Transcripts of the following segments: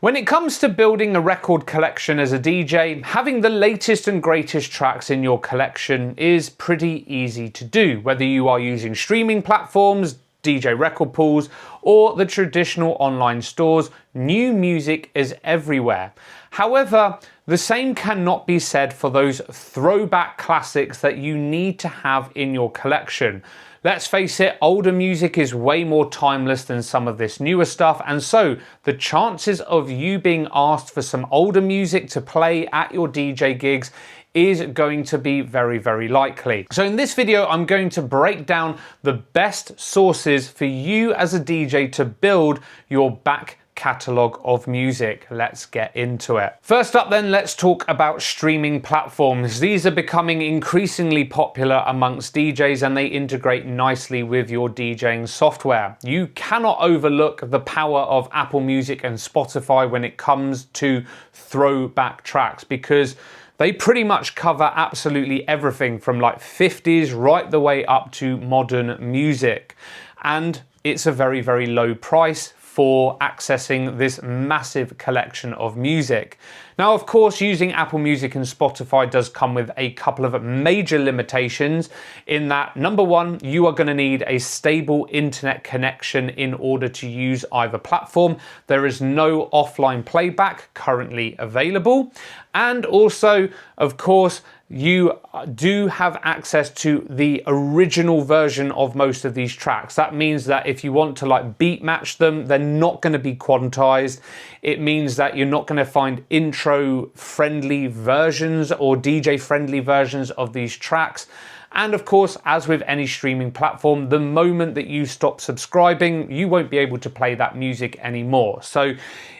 When it comes to building a record collection as a DJ, having the latest and greatest tracks in your collection is pretty easy to do, whether you are using streaming platforms, DJ record pools, or the traditional online stores. New music is everywhere. However, the same cannot be said for those throwback classics that you need to have in your collection. Let's face it, older music is way more timeless than some of this newer stuff, and so the chances of you being asked for some older music to play at your DJ gigs is going to be very, very likely. So in this video, I'm going to break down the best sources for you as a DJ to build your back catalogue of music. Let's get into it. First up then, let's talk about streaming platforms. These are becoming increasingly popular amongst DJs and they integrate nicely with your DJing software. You cannot overlook the power of Apple Music and Spotify when it comes to throwback tracks, because they pretty much cover absolutely everything from like 50s right the way up to modern music. And it's a very, very low price for accessing this massive collection of music. Now, of course, using Apple Music and Spotify does come with a couple of major limitations in that, number one, you are going to need a stable internet connection in order to use either platform. There is no offline playback currently available. And also, of course, you do have access to the original version of most of these tracks. That means that if you want to like beat match them, they're not going to be quantized. It means that you're not going to find intro friendly versions or DJ friendly versions of these tracks. And of course, as with any streaming platform, the moment that you stop subscribing, you won't be able to play that music anymore. So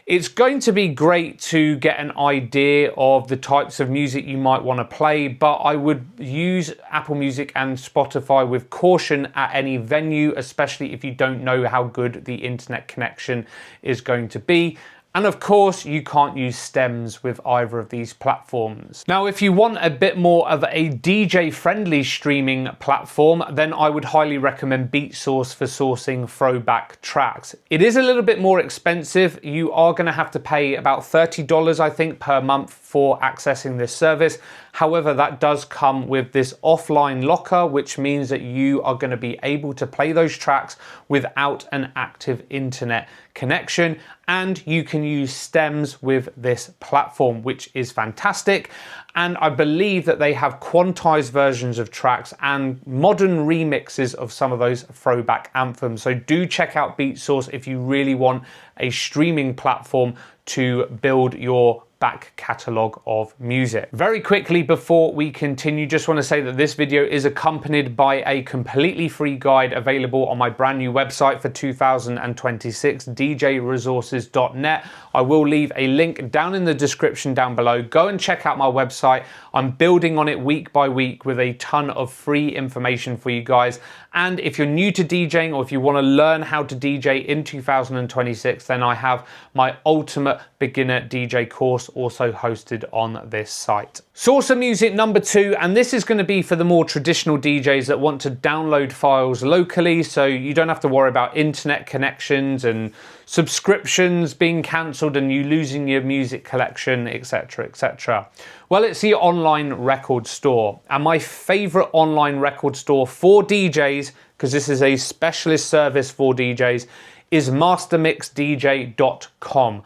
it's going to be great to get an idea of the types of music you might want to play, but I would use Apple Music and Spotify with caution at any venue, especially if you don't know how good the internet connection is going to be. And of course, you can't use stems with either of these platforms. Now, if you want a bit more of a DJ-friendly streaming platform, then I would highly recommend BeatSource for sourcing throwback tracks. It is a little bit more expensive. You are going to have to pay about $30, I think, per month for accessing this service. However, that does come with this offline locker, which means that you are going to be able to play those tracks without an active internet connection, and you can use stems with this platform, which is fantastic. And I believe that they have quantized versions of tracks and modern remixes of some of those throwback anthems. So do check out BeatSource if you really want a streaming platform to build your back catalogue of music. Very quickly before we continue, just want to say that this video is accompanied by a completely free guide available on my brand new website for 2026, djresources.net. I will leave a link down in the description down below. Go and check out my website. I'm building on it week by week with a ton of free information for you guys. And if you're new to DJing or if you want to learn how to DJ in 2026, then I have my ultimate beginner DJ course also hosted on this site. Source of music number 2, and this is going to be for the more traditional DJs that want to download files locally, so you don't have to worry about internet connections and subscriptions being cancelled and you losing your music collection, etc, etc. Well, it's the online record store, and my favorite online record store for DJs, because this is a specialist service for DJs, is mastermixdj.com.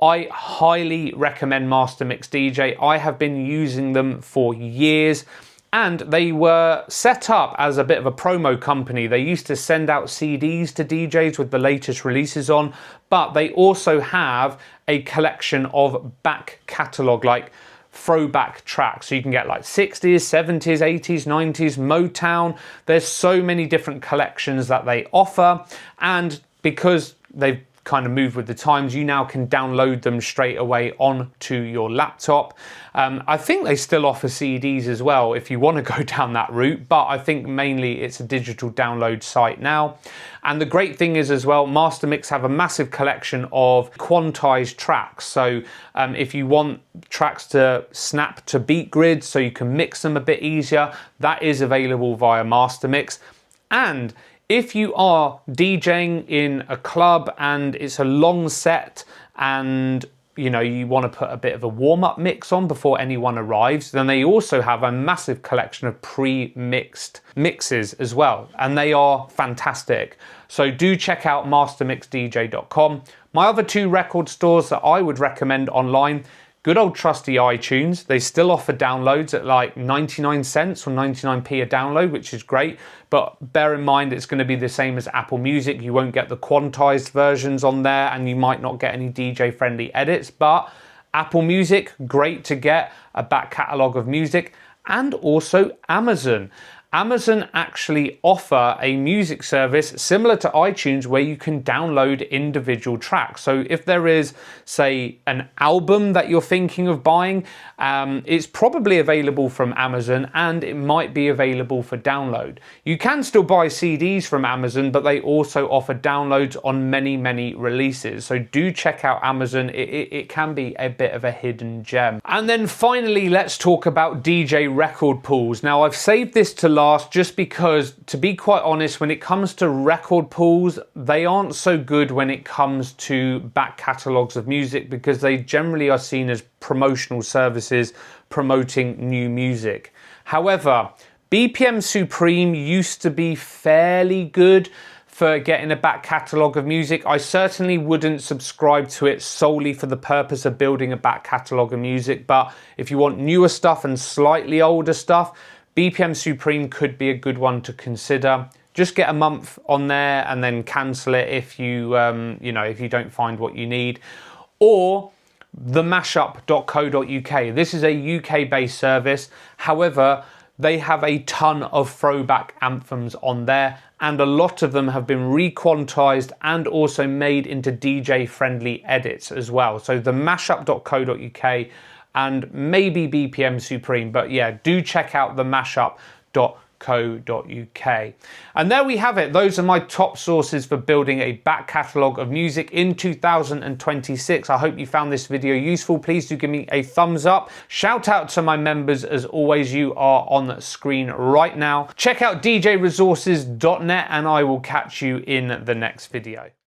I highly recommend Mastermix DJ. I have been using them for years, and they were set up as a bit of a promo company. They used to send out CDs to DJs with the latest releases on, but they also have a collection of back catalogue, like throwback tracks. So you can get like 60s, 70s, 80s, 90s, Motown. There's so many different collections that they offer, and because they've kind of move with the times, you now can download them straight away onto your laptop. I think they still offer CDs as well if you want to go down that route, but I think mainly it's a digital download site now. And the great thing is as well, Mastermix have a massive collection of quantized tracks. So if you want tracks to snap to beat grids so you can mix them a bit easier, that is available via Mastermix. And if you are DJing in a club and it's a long set and you want to put a bit of a warm-up mix on before anyone arrives. Then they also have a massive collection of pre-mixed mixes as well, and they are fantastic. So do check out mastermixdj.com. My other two record stores that I would recommend online, good old trusty iTunes. They still offer downloads at like 99 cents or 99p a download, which is great. But bear in mind, it's going to be the same as Apple Music. You won't get the quantized versions on there, and you might not get any DJ friendly edits. But Apple Music, great to get a back catalogue of music. And also Amazon. Amazon actually offer a music service similar to iTunes where you can download individual tracks. So if there is, say, an album that you're thinking of buying, it's probably available from Amazon, and it might be available for download. You can still buy CDs from Amazon, but they also offer downloads on many releases. So do check out Amazon. It can be a bit of a hidden gem. And then finally, let's talk about DJ record pools. Now, I've saved this to last just because, to be quite honest, when it comes to record pools, they aren't so good when it comes to back catalogues of music, because they generally are seen as promotional services promoting new music. However, BPM Supreme used to be fairly good for getting a back catalogue of music. I certainly wouldn't subscribe to it solely for the purpose of building a back catalogue of music, but if you want newer stuff and slightly older stuff, BPM Supreme could be a good one to consider. Just get a month on there and then cancel it if you if you don't find what you need. Or the mashup.co.uk. This is a UK-based service. However, they have a ton of throwback anthems on there, and a lot of them have been re-quantized and also made into DJ-friendly edits as well. So the mashup.co.uk and maybe BPM Supreme, but yeah, do check out the mashup.co.uk. And there we have it. Those are my top sources for building a back catalogue of music in 2026. I hope you found this video useful. Please do give me a thumbs up. Shout out to my members. As always, you are on the screen right now. Check out djresources.net, and I will catch you in the next video.